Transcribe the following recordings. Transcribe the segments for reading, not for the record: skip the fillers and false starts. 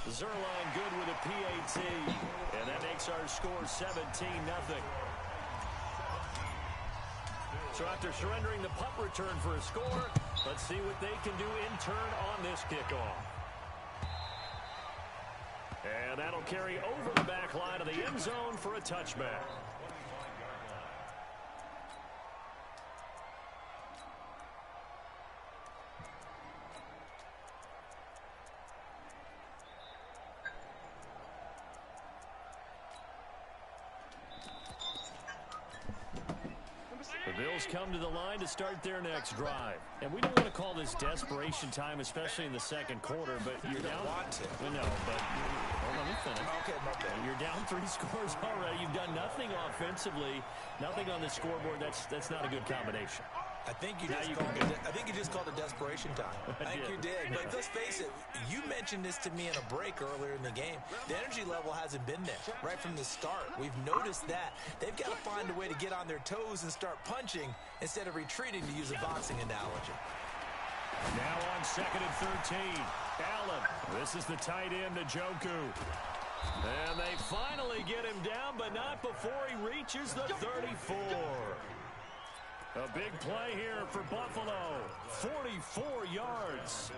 Zerline good with a PAT. And that makes our score 17-0. So after surrendering the punt return for a score, let's see what they can do in turn on this kickoff. And that'll carry over the back line of the end zone for a touchback. The Bills come to the line to start their next drive. And we don't want to call this desperation time, especially in the second quarter, but you're down. No, but hold on, let me finish. Okay, my bad. You're down 3 scores already. You've done nothing offensively, nothing on the scoreboard. That's not a good combination. I think you just called it desperation time. I think you did. But let's face it, you mentioned this to me in a break earlier in the game. The energy level hasn't been there right from the start. We've noticed that. They've got to find a way to get on their toes and start punching instead of retreating, to use a boxing analogy. Now on 2nd and 13. Allen. This is the tight end, Njoku. And they finally get him down, but not before he reaches the 34. A big play here for Buffalo. 44 yards.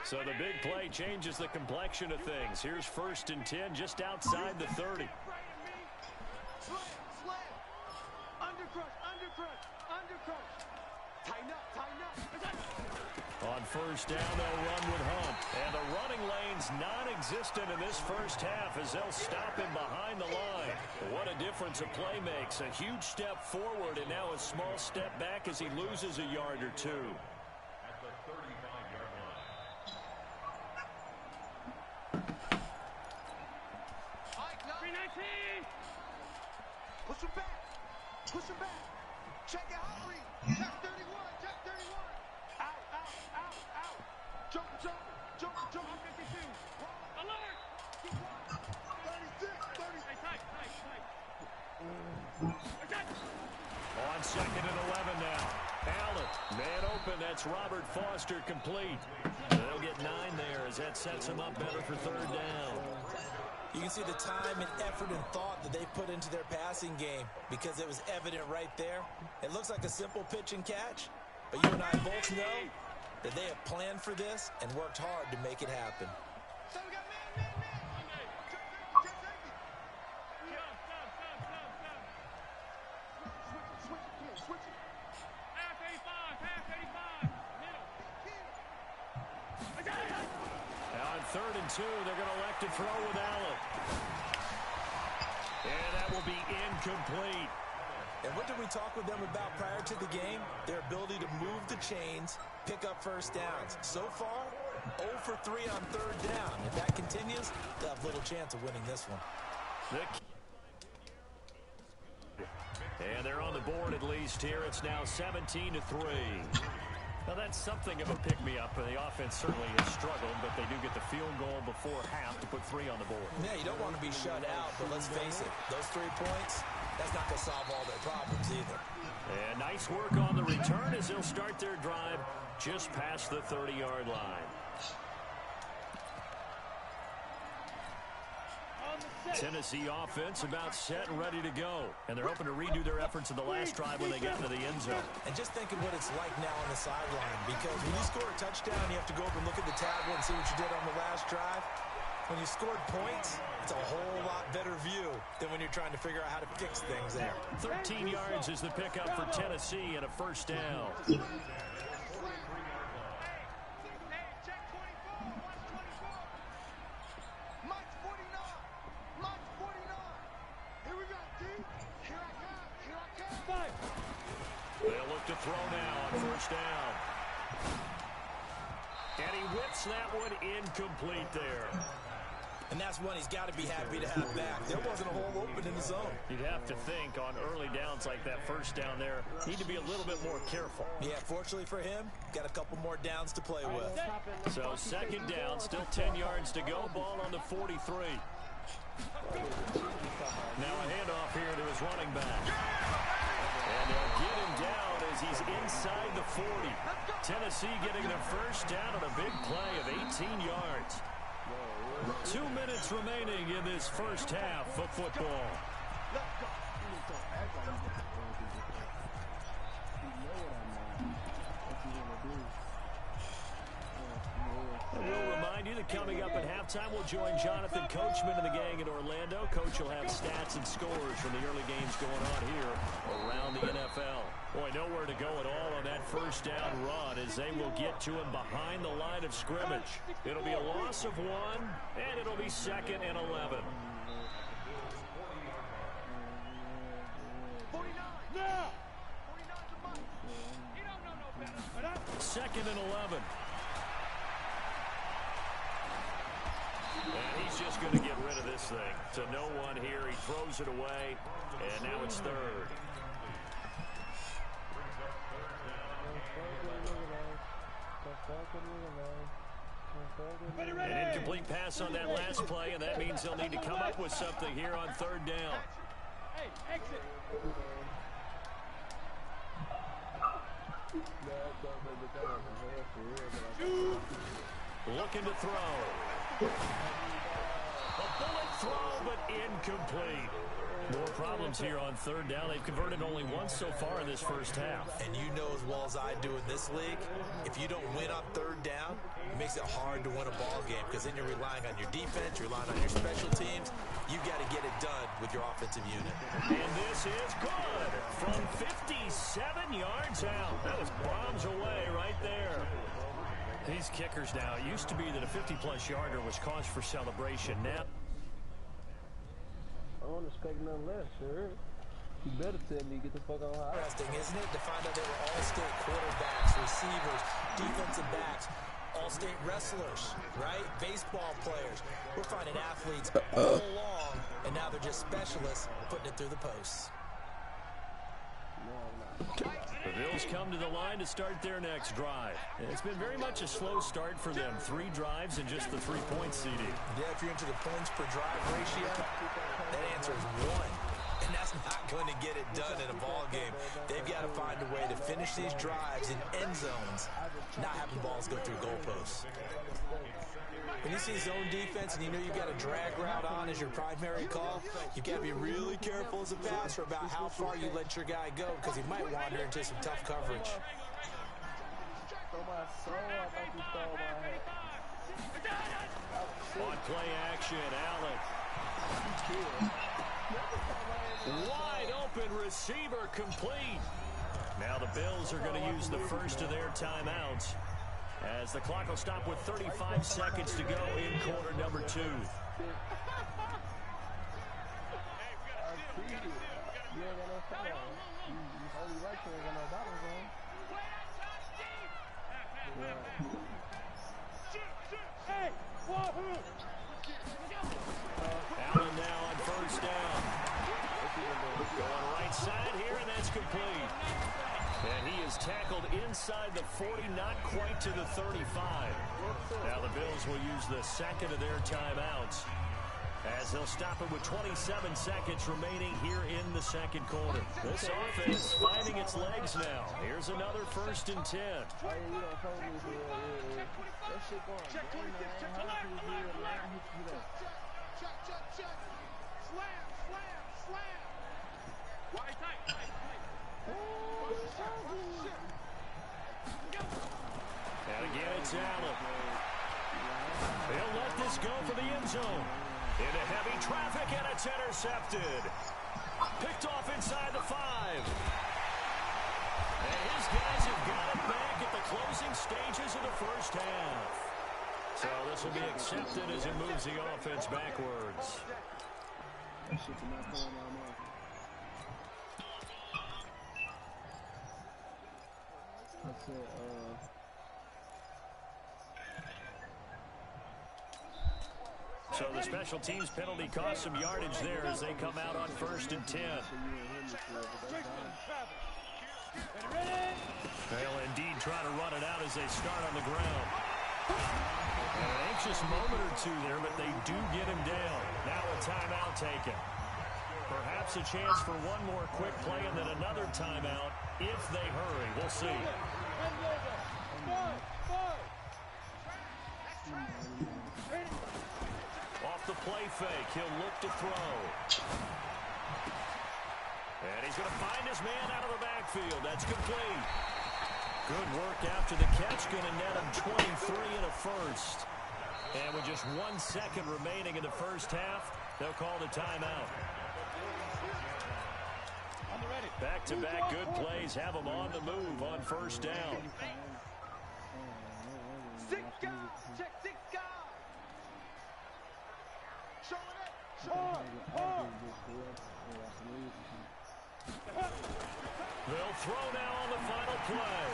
So the big play changes the complexion of things. Here's 1st and 10 just outside the 30. On 1st down, they'll run with Hunt. And the running lane's non-existent in this first half as they'll stop him behind the line. What a difference a play makes. A huge step forward and now a small step back as he loses a yard or two. At the 35-yard line. Push him back. Push him back. Check it out. Check 31. Check 31. Out. Jump. 52. Alert. 36. On 2nd and 11 now. Allen, man open. That's Robert Foster, complete. They'll get 9 there as that sets him up better for 3rd down. You can see the time and effort and thought that they put into their passing game because it was evident right there. It looks like a simple pitch and catch, but you and I both know that they have planned for this and worked hard to make it happen. Now on 3rd and 2, they're going to elect to throw with Allen. And that will be incomplete. And what did we talk with them about prior to the game? Their ability to move the chains, pick up 1st downs. So far, 0 for 3 on 3rd down. If that continues, they'll have little chance of winning this one. And they're on the board at least here. It's now 17-3. Now that's something of a pick-me-up. The offense certainly has struggled, but they do get the field goal before half to put 3 on the board. Yeah, you don't want to be shut out, but let's face it, those 3 points, that's not going to solve all their problems either. And nice work on the return as they'll start their drive just past the 30-yard line. Tennessee offense about set and ready to go. And they're hoping to redo their efforts in the last drive when they get into the end zone. And just thinking what it's like now on the sideline, because when you score a touchdown, you have to go over and look at the tablet and see what you did on the last drive. When you scored points, it's a whole lot better view than when you're trying to figure out how to fix things there. 13 yards is the pickup for Tennessee and a 1st down. They'll look to throw now on 1st down. And he whips that one incomplete there. And that's one he's got to be happy to have back. There wasn't a hole open in the zone. You'd have to think on early downs like that 1st down there, need to be a little bit more careful. Yeah, fortunately for him, got a couple more downs to play with. So 2nd down, still 10 yards to go. Ball on the 43. Now a handoff here to his running back. And they'll get him down as he's inside the 40. Tennessee getting their first down on a big play of 18 yards. 2 minutes remaining in this first half of football. We'll remind you that coming up at halftime, we'll join Jonathan Coachman and the gang in Orlando. Coach will have stats and scores from the early games going on here around the NFL. Boy, nowhere to go at all on that first down run as they will get to him behind the line of scrimmage. It'll be a loss of 1, and it'll be 2nd and 11. 2nd and 11. And he's just going to get rid of this thing. To no one here. He throws it away, and now it's 3rd. An incomplete pass on that last play, and that means they'll need to come up with something here on 3rd down. Hey, exit. Looking to throw. A bullet throw, but incomplete. More problems here on 3rd down. They've converted only once so far in this first half. And you know as well as I do in this league, if you don't win on 3rd down, it makes it hard to win a ball game because then you're relying on your defense, you're relying on your special teams. You've got to get it done with your offensive unit. And this is good from 57 yards out. That was bombs away right there. These kickers now, it used to be that a 50-plus yarder was cause for celebration. Now, I don't expect nothing less, sir. You better tell me get the fuck on high. Interesting, isn't it, to find out they were all-state quarterbacks, receivers, defensive backs, all-state wrestlers, right? Baseball players. We're finding athletes all along, and now they're just specialists putting it through the posts. the Bills come to the line to start their next drive. It's been very much a slow start for them. 3 drives and just the 3-point CD. Yeah, if you're into the points per drive ratio, that answer is 1. And that's not going to get it done in a ball game. They've got to find a way to finish these drives in end zones, not having balls go through goalposts. When you see zone defense and you know you've got a drag route on as your primary call, you've got to be really careful as a passer about how far you let your guy go because he might wander into some tough coverage. On play action, Allen. Wide open receiver complete. Now the Bills are going to use the first of their timeouts as the clock will stop with 35 seconds to go in quarter number 2. Allen now on first down. Going right side here, and that's complete. And he is tackled inside the 40, not quite to the 35. Now the Bills will use the second of their timeouts as they'll stop it with 27 seconds remaining here in the second quarter. This offense finding its legs now. Here's another 1st and 10. And again, it's Allen. They'll let this go for the end zone. Into heavy traffic, and it's intercepted. Picked off inside the 5. And his guys have got it back at the closing stages of the first half. So this will be accepted as it moves the offense backwards. So the special teams penalty cost some yardage there as they come out on 1st and 10. They'll indeed try to run it out as they start on the ground. And an anxious moment or two there, but they do get him down. Now a timeout taken. Perhaps a chance for one more quick play and then another timeout if they hurry. We'll see. play fake. He'll look to throw. And he's going to find his man out of the backfield. That's complete. Good work after the catch. Going to net him 23 and a first. And with just 1 second remaining in the first half, they'll call the timeout. Back-to-back good plays have them on the move on first down. 6 guys. Check 6 guys. Showing it. Hard. They'll throw now on the final play.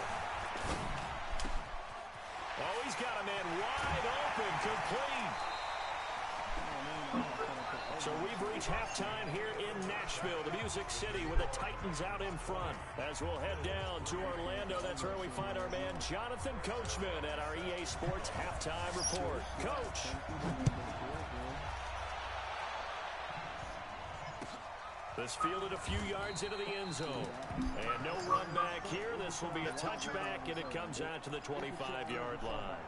Oh, he's got a man wide open, complete. So we've reached halftime here in Nashville, the Music City, with the Titans out in front. As we'll head down to Orlando, that's where we find our man Jonathan Coachman at our EA Sports Halftime Report. Coach. This fielded a few yards into the end zone. And no run back here. This will be a touchback, and it comes out to the 25-yard line.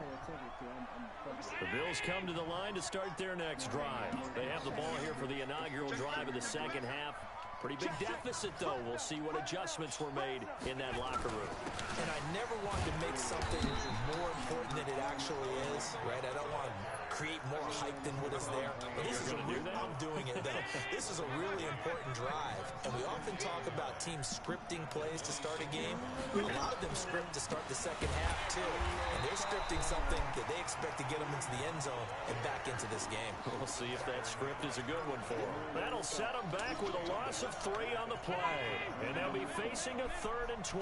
The Bills come to the line to start their next drive. They have the ball here for the inaugural drive of the second half. Pretty big deficit, though. We'll see what adjustments were made in that locker room. And I never wanted to make something more important than it actually is, right? I don't want to create more hype than what is there. But this is I'm doing it, though. This is a really important drive. And we often talk about teams scripting plays to start a game. A lot of them script to start the second half, too. And they're scripting something that they expect to get them into the end zone and back into this game. We'll see if that script is a good one for them. That'll set them back with a loss of 3 on the play. And they'll be facing a 3rd and 12.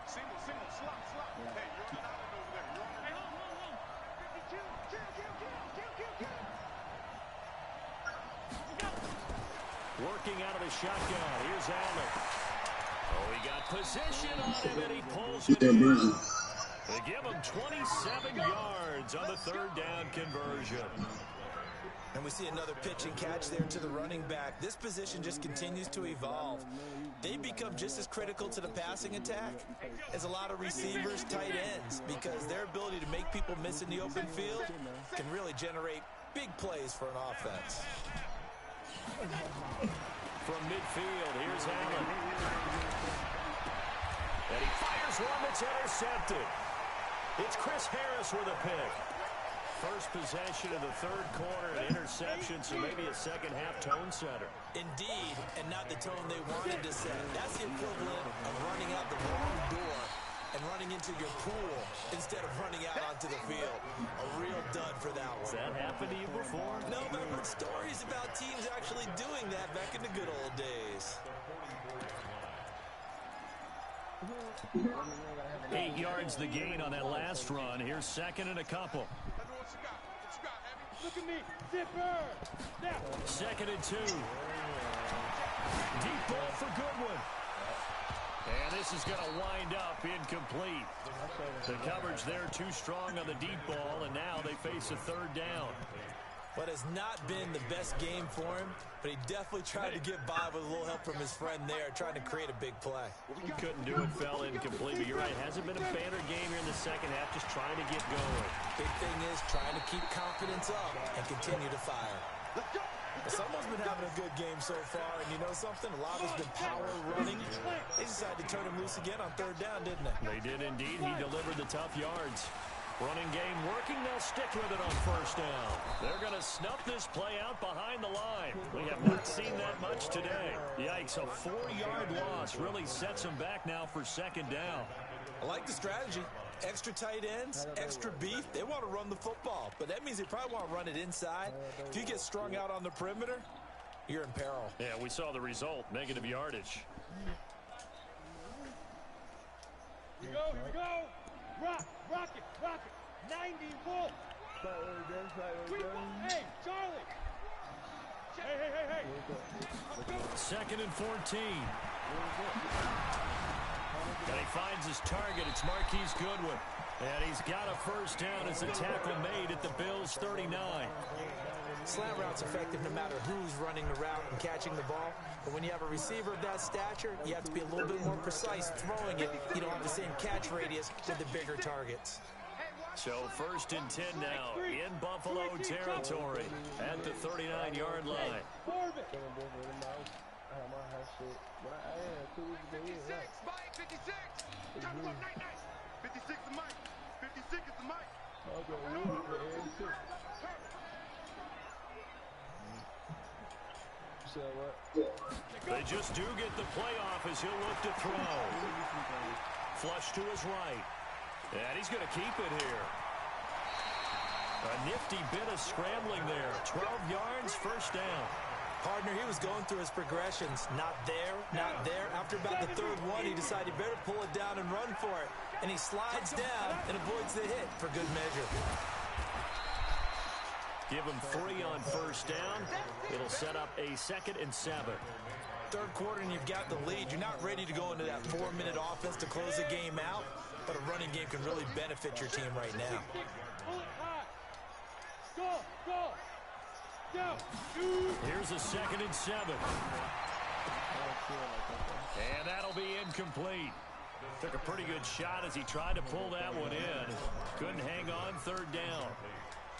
Single, slot. Hey, you're not over there. Hey, hold. 52. Kill. Working out of the shotgun. Here's Allen. Oh, he got position on him, and he pulls it in. They give him 27 yards on the 3rd down conversion. And we see another pitch and catch there to the running back. This position just continues to evolve. They become just as critical to the passing attack as a lot of receivers, tight ends, because their ability to make people miss in the open field can really generate big plays for an offense. From midfield, here's Allen. And he fires one that's intercepted. It's Chris Harris with a pick. First possession of the 3rd quarter, an interception, so maybe a second-half tone setter. Indeed, and not the tone they wanted to set. That's the equivalent of running out the wrong door and running into your pool instead of running out onto the field. A real dud for that one. Has that happened to you before? No, but I've heard stories about teams actually doing that back in the good old days. 8 yards the gain on that last run. Here's 2nd and a couple. Look at me. Zipper. Now. 2nd and 2. Deep ball for Goodwin. And this is going to wind up incomplete. The coverage there too strong on the deep ball, and now they face a 3rd down. What has not been the best game for him, but he definitely tried to get by with a little help from his friend there, trying to create a big play. He couldn't do it, fell incomplete, but you're right, hasn't been a banner game here in the second half, just trying to get going. Big thing is trying to keep confidence up and continue to fire. Someone's been having a good game so far, and you know something? A lot has been power running. They decided to turn him loose again on 3rd down, didn't they? They did indeed. He delivered the tough yards. Running game working. They'll stick with it on 1st down. They're going to snuff this play out behind the line. We have not seen that much today. Yikes, a 4-yard loss really sets them back now for 2nd down. I like the strategy. Extra tight ends, extra beef. They want to run the football, but that means they probably want to run it inside. If you get strung out on the perimeter, you're in peril. Yeah, we saw the result, negative yardage. Here we go. Rock it. 90 volt. Hey, Charlie. Hey. 2nd and 14. And he finds his target. It's Marquise Goodwin. And he's got a 1st down as the tackle made at the Bills' 39. Slant route's effective no matter who's running the route and catching the ball. But when you have a receiver of that stature, you have to be a little bit more precise throwing it. You don't have the same catch radius with the bigger targets. Hey, watch So 1st and 10 now in Buffalo territory at the 39-yard line. 56, Mike, 56. Time to go, night, night. 56 is Mike. 56 is the Mike. They just do get the playoff as he'll look to throw. Flush to his right. And he's going to keep it here. A nifty bit of scrambling there. 12 yards, 1st down. Partner, he was going through his progressions. Not there, not there. After about the 3rd one, he decided he better pull it down and run for it. And he slides down and avoids the hit for good measure. Give him 3 on 1st down. It'll set up a 2nd and 7. 3rd quarter and you've got the lead. You're not ready to go into that 4-minute offense to close the game out, but a running game can really benefit your team right now. Here's a 2nd and 7. And that'll be incomplete. Took a pretty good shot as he tried to pull that one in. Couldn't hang on 3rd down.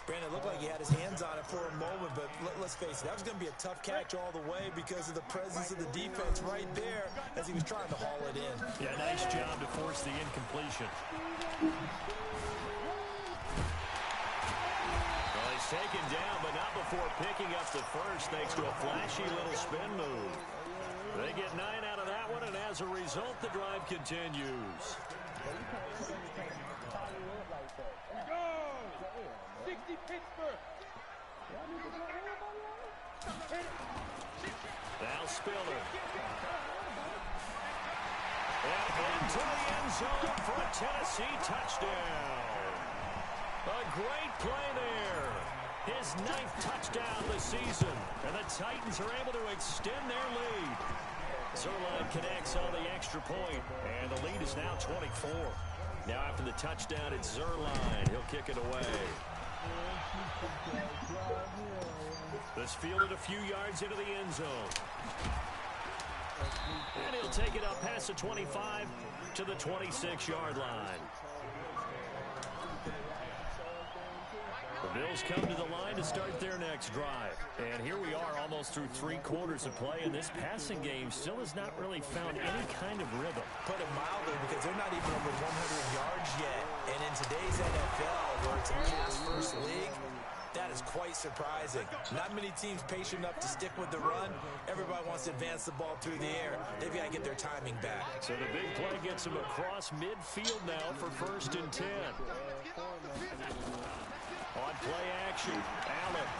Brandon, it looked like he had his hands on it for a moment, but let's face it, that was going to be a tough catch all the way because of the presence of the defense right there as he was trying to haul it in. Yeah, nice job to force the incompletion. Well, he's taken down, but not before picking up the 1st thanks to a flashy little spin move. They get 9 out of that one, and as a result, the drive continues. 60 Pittsburgh. Now Spiller. And into the end zone for a Tennessee touchdown. A great play there. His 9th touchdown of the season. And the Titans are able to extend their lead. Zerline connects on the extra point, and the lead is now 24. Now after the touchdown, it's Zerline. He'll kick it away. This fielded a few yards into the end zone. And he'll take it up past the 25 to the 26-yard line. The Bills come to the line to start their next drive. And here we are almost through 3 quarters of play, and this passing game still has not really found any kind of rhythm. Put it mildly, because they're not even over 100 yards yet. And in today's NFL, where it's a pass-first league, that is quite surprising. Not many teams patient enough to stick with the run. Everybody wants to advance the ball through the air. They've got to get their timing back. So the big play gets him across midfield now for 1st and 10. On play action, Allen.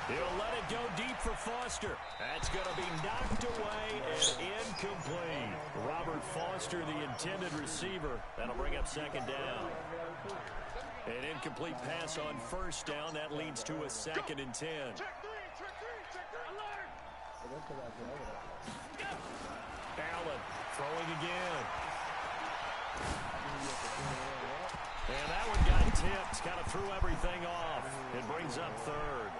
He'll let it go deep for Foster. That's going to be knocked away and incomplete. Robert Foster, the intended receiver. That'll bring up 2nd down. An incomplete pass on 1st down. That leads to a 2nd and 10. Allen throwing again. And that one got tipped. Kind of threw everything off. It brings up 3rd.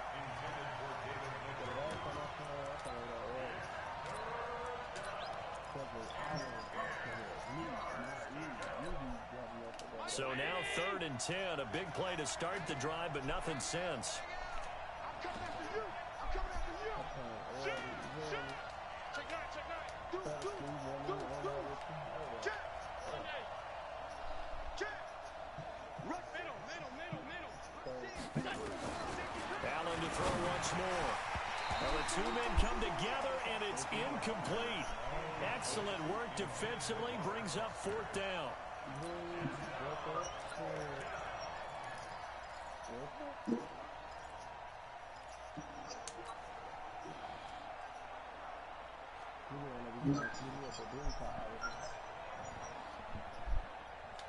So now 3rd and 10. A big play to start the drive, but nothing since. I'm coming after you. I'm coming after you. Shoot. Shoot. Check 9. Check 9. Do. Check. Check. Right. Middle. Allen to throw once more. Well, the 2 men come together, and it's incomplete. Excellent work defensively. Brings up 4th down.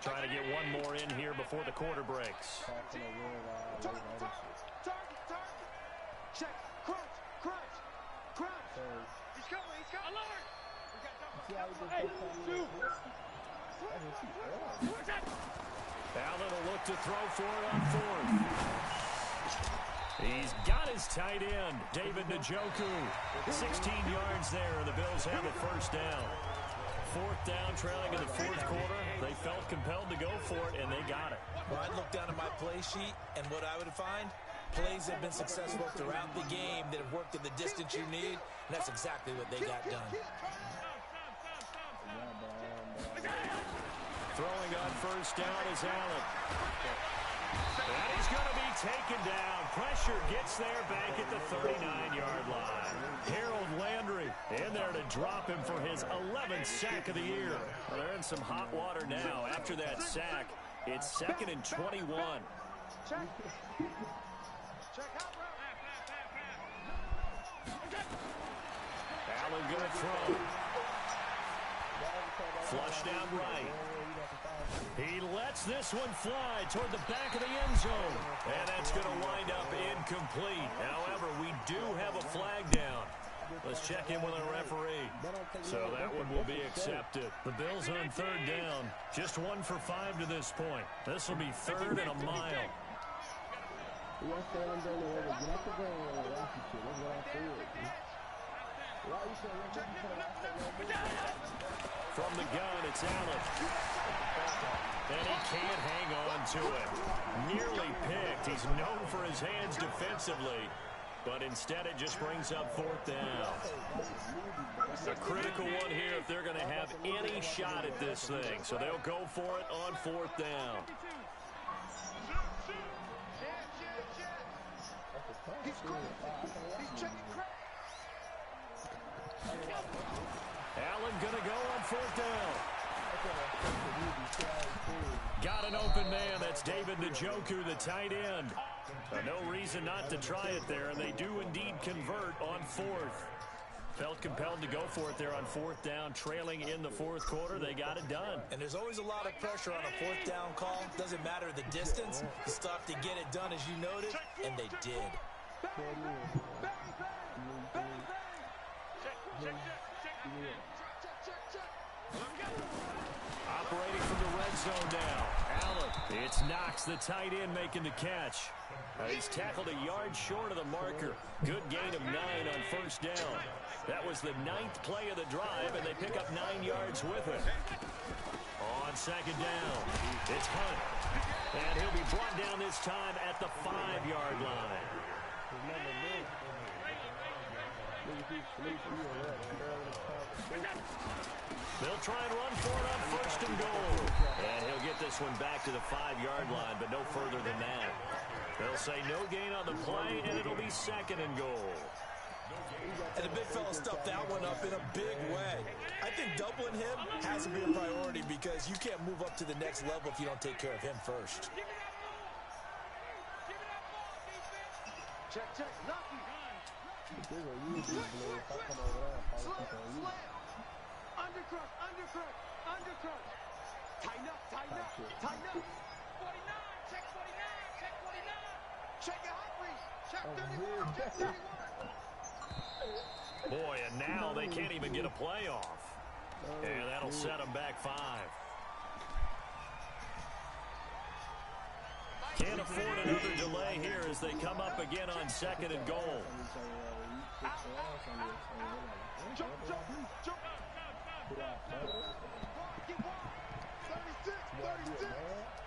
Trying to get one more in here before the quarter breaks. Target. Check. Crunch. He's coming. Alert. Hey, shoot. Allen will look to throw for it on 4th. He's got his tight end, David Njoku. 16 yards there, and the Bills have a 1st down. fourth down, trailing in the fourth quarter. They felt compelled to go for it, and they got it. Well, I'd look down at my play sheet, and what I would find, plays have been successful throughout the game that have worked at the distance you need, and that's exactly what they got done. Throwing on first down is Allen. And he's going to be taken down. Pressure gets there back at the 39-yard line. Harold Landry in there to drop him for his 11th sack of the year. Well, they're in some hot water now. After that sack, it's 2nd and 21. Allen going to throw. Flush down right. He lets this one fly toward the back of the end zone. And that's going to wind up incomplete. However, we do have a flag down. Let's check in with our referee. So that one will be accepted. The Bills on third down. Just 1 for 5 to this point. This will be 3rd and a mile. From the gun, it's Allen. And he can't hang on to it. Nearly picked. He's known for his hands defensively. But instead it just brings up 4th down. A critical one here if they're going to have any shot at this thing. So they'll go for it on 4th down. Allen going to go on 4th down. Got an open man. That's David Njoku, the tight end. No reason not to try it there, and they do indeed convert on 4th. Felt compelled to go for it there on 4th down, trailing in the 4th quarter. They got it done. And there's always a lot of pressure on a 4th down call. Doesn't matter the distance. You still have to get it done, as you noted, and they did. Operating from the red zone now. Allen. It's Knox, the tight end, making the catch. He's tackled a yard short of the marker. Good gain of 9 on first down. That was the 9th play of the drive, and they pick up 9 yards with it. On second down, it's Hunt. And he'll be brought down this time at the 5-yard line. They'll try and run for it on 1st and goal. And he'll get this one back to the 5-yard line, but no further than that. They'll say no gain on the play, and it'll be 2nd and goal. And the big fella stuffed that one up in a big way. I think doubling him has to be a priority because you can't move up to the next level if you don't take care of him first. Check, check, lucky. Undercrush, undercrush, undercrush. Tighten up, tighten up, tighten up. 49, check 49, check 49. Check your hot reach. Check 31, check 31. Boy, and now they can't even get a play off. And that'll set them back 5. Can't afford another delay here as they come up again on 2nd and goal. Jump, jump, jump. 36, 36.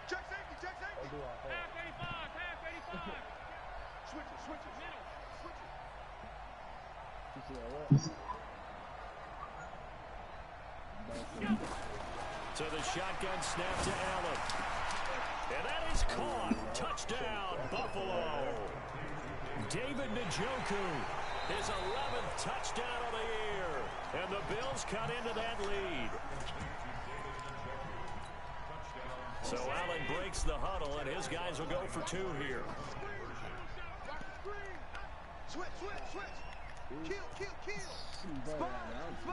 Check safety, check safety. Half 85, half 85. Switch it, switch it, middle, switch it. So the shotgun snap to Allen. And that is caught. Touchdown, Buffalo. David Njoku, his 11th touchdown of the year. And the Bills cut into that lead. So Allen breaks the huddle, and his guys will go for 2 here. Switch, switch, switch. Kill, kill, kill. Spot, spot.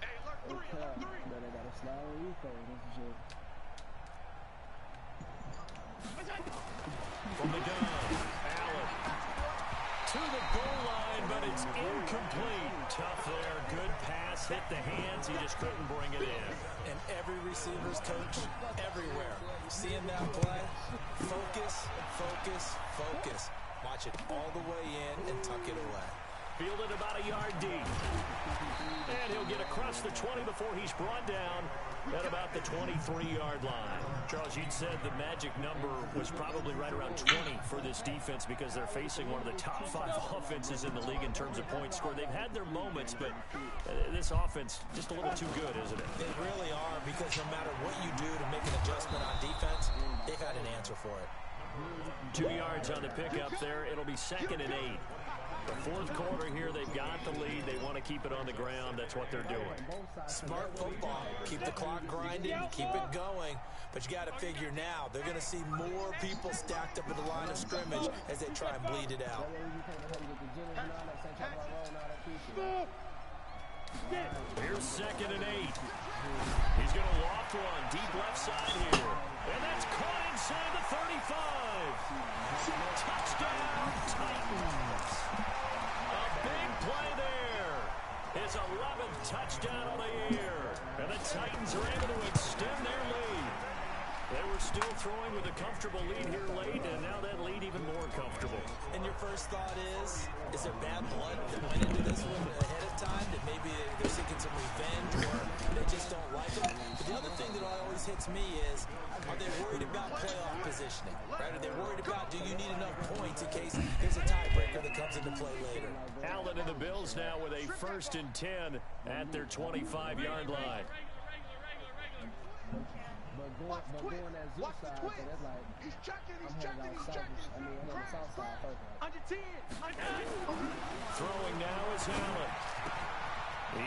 Hey, alert 3, alert 3. From the gun, Allen to the goal line, but it's incomplete. Tough there. Good pass. Hit the hands. He just couldn't bring it in. And every receiver's coach, everywhere, seeing that play, focus, focus, focus. Watch it all the way in and tuck it away. Fielded about a yard deep. And he'll get across the 20 before he's brought down at about the 23-yard line. Charles, you'd said the magic number was probably right around 20 for this defense because they're facing one of the top 5 offenses in the league in terms of points scored. They've had their moments, but this offense just a little too good, isn't it? They really are, because no matter what you do to make an adjustment on defense, they've had an answer for it. 2 yards on the pickup there. It'll be 2nd and 8. The fourth quarter here, they've got the lead. They want to keep it on the ground. That's what they're doing. Smart football. Keep the clock grinding, keep it going. But you got to figure now, they're going to see more people stacked up at the line of scrimmage as they try and bleed it out. Here's 2nd and 8. He's going to loft one deep left side here. And that's caught inside the 35. Touchdown, Titans. A big play there. His 11th touchdown of the year. And the Titans are able to extend their lead. They were still throwing with a comfortable lead here late, and now that lead even more comfortable. And your first thought is there bad blood that went into this one ahead of time, that maybe they're seeking some revenge or they just don't like it? But the other thing that always hits me is, are they worried about playoff positioning? Right? Are they worried about, do you need enough points in case there's a tiebreaker that comes into play later? Allen and the Bills now with a 1st and 10 at their 25-yard line. But going that zoo side, so that's like, He's checking. I'm on the south side first. Under 10. Throwing now is Allen.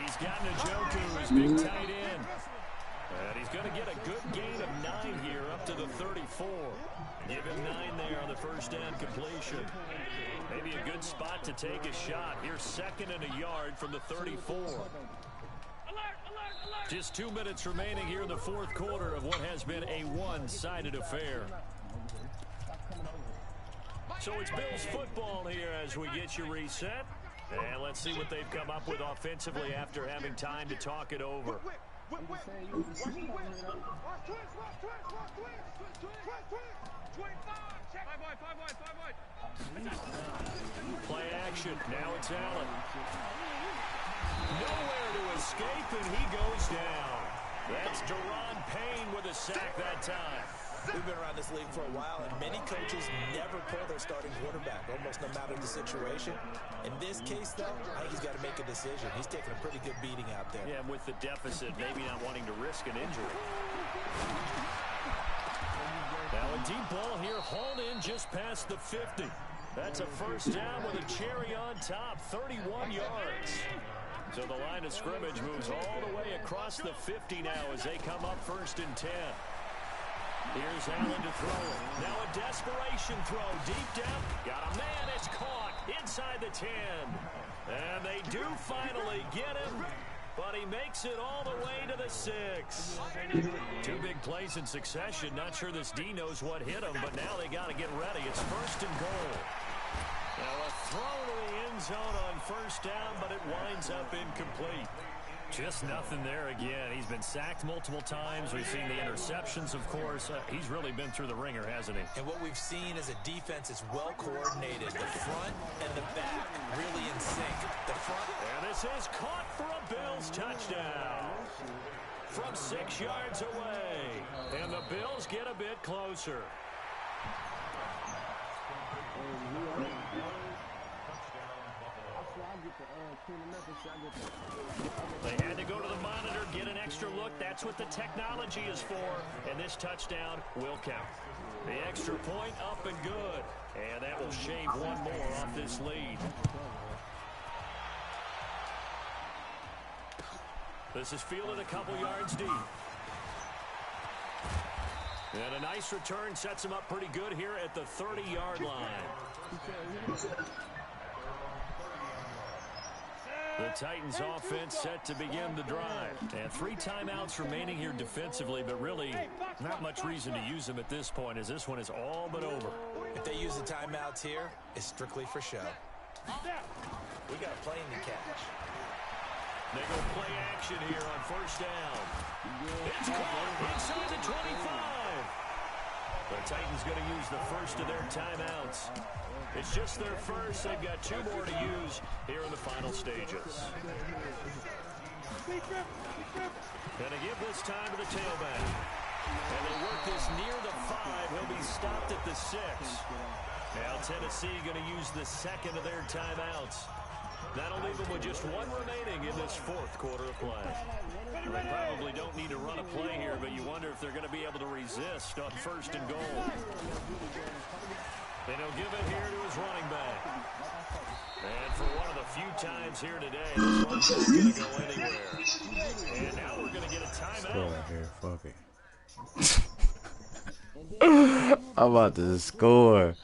He's got Njoku, his big tight end. And he's going to get a good gain of 9 here up to the 34. Give him 9 there on the first down completion. Maybe a good spot to take a shot. Here's 2nd and a yard from the 34. Just 2 minutes remaining here in the fourth quarter of what has been a one-sided affair. So it's Bills football here as we get you reset. And let's see what they've come up with offensively after having time to talk it over. Play action. Now it's Allen. Nowhere to escape, and he goes down. That's Deron Payne with a sack that time. We've been around this league for a while, and many coaches never pull their starting quarterback, almost no matter the situation. In this case, though, I think he's got to make a decision. He's taking a pretty good beating out there. Yeah, with the deficit, maybe not wanting to risk an injury. Now a deep ball here, hauled in just past the 50. That's a first down with a cherry on top, 31 yards. So the line of scrimmage moves all the way across the 50 now as they come up 1st and 10. Here's Allen to throw it. Now a desperation throw deep down. Got a man. It's caught inside the 10. And they do finally get him, but he makes it all the way to the 6. 2 big plays in succession. Not sure this D knows what hit him, but now they got to get ready. It's 1st and goal. Now a throw to the end zone on first down, but it winds up incomplete. Just nothing there again. He's been sacked multiple times. We've seen the interceptions, of course. He's really been through the ringer, hasn't he? And what we've seen is a defense is well coordinated. The front and the back really in sync. The front. And this is caught for a Bills touchdown from 6 yards away. And the Bills get a bit closer. They had to go to the monitor, get an extra look. That's what the technology is for. And this touchdown will count. The extra point up and good. And that will shave one more off this lead. This is fielded a couple yards deep. And a nice return sets him up pretty good here at the 30-yard line. The Titans offense set to begin the drive. And 3 timeouts remaining here defensively, but really not much reason to use them at this point as this one is all but over. If they use the timeouts here, it's strictly for show. We got a plane to catch. They go play action here on first down. It's caught inside the 25. The Titans going to use the first of their timeouts. It's just their first. They've got 2 more to use here in the final stages. Going to give this time to the tailback. And they work this near the 5. He'll be stopped at the 6. Now Tennessee going to use the second of their timeouts. That'll leave them with just 1 remaining in this 4th quarter of play. They probably don't need to run a play here, but you wonder if they're going to be able to resist on 1st and goal. And he'll give it here to his running back. And for one of the few times here today, this one's not going to go anywhere. And now we're going to get a timeout. Here, fuck it. I'm about to score.